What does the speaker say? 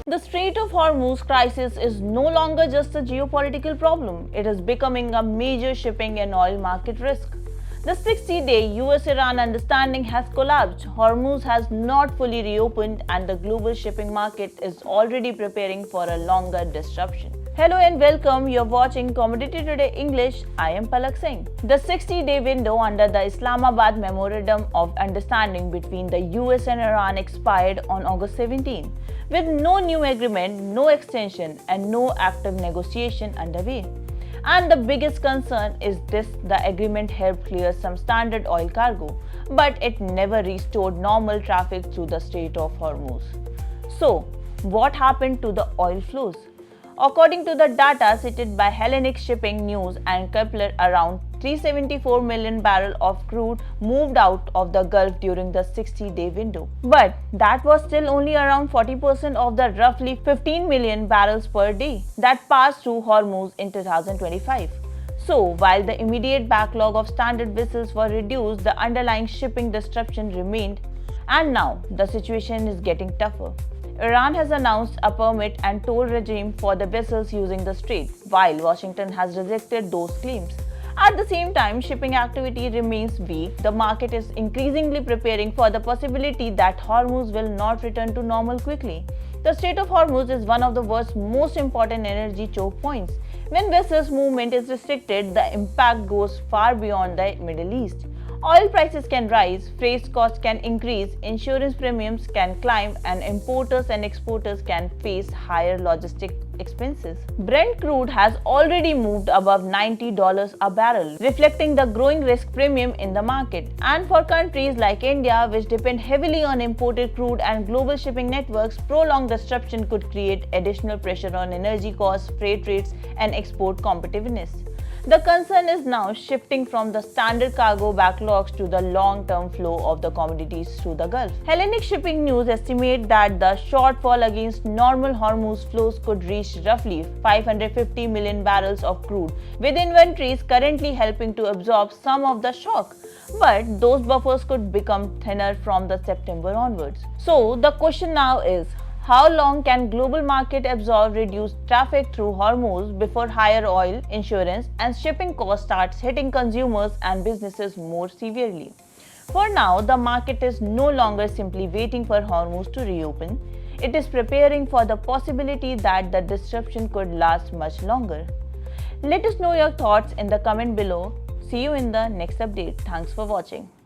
The Strait of Hormuz crisis is no longer just a geopolitical problem, it is becoming a major shipping and oil market risk. The 60-day US-Iran understanding has collapsed, Hormuz has not fully reopened, and the global shipping market is already preparing for a longer disruption. Hello and welcome, you're watching Commodity Today English, I am Palak Singh. The 60-day window under the Islamabad Memorandum of Understanding between the US and Iran expired on August 17, with no new agreement, no extension, and no active negotiation underway. And the biggest concern is this: the agreement helped clear some standard oil cargo, but it never restored normal traffic through the Strait of Hormuz. So, what happened to the oil flows? According to the data cited by Hellenic Shipping News and Kepler, around 374 million barrels of crude moved out of the Gulf during the 60-day window. But that was still only around 40% of the roughly 15 million barrels per day that passed through Hormuz in 2025. So, while the immediate backlog of standard vessels were reduced, the underlying shipping disruption remained, and now the situation is getting tougher. Iran has announced a permit and toll regime for the vessels using the strait, while Washington has rejected those claims. At the same time, shipping activity remains weak. The market is increasingly preparing for the possibility that Hormuz will not return to normal quickly. The Strait of Hormuz is one of the world's most important energy choke points. When vessels' movement is restricted, the impact goes far beyond the Middle East. Oil prices can rise, freight costs can increase, insurance premiums can climb, and importers and exporters can face higher logistic expenses. Brent crude has already moved above $90 a barrel, reflecting the growing risk premium in the market. And for countries like India, which depend heavily on imported crude and global shipping networks, prolonged disruption could create additional pressure on energy costs, freight rates, and export competitiveness. The concern is now shifting from the standard cargo backlogs to the long-term flow of the commodities through the Gulf. Hellenic Shipping News estimates that the shortfall against normal Hormuz flows could reach roughly 550 million barrels of crude, with inventories currently helping to absorb some of the shock. But those buffers could become thinner from the September onwards. So the question now is, how long can global market absorb reduced traffic through Hormuz before higher oil, insurance, and shipping costs starts hitting consumers and businesses more severely? For now, the market is no longer simply waiting for Hormuz to reopen. It is preparing for the possibility that the disruption could last much longer. Let us know your thoughts in the comment below. See you in the next update. Thanks for watching.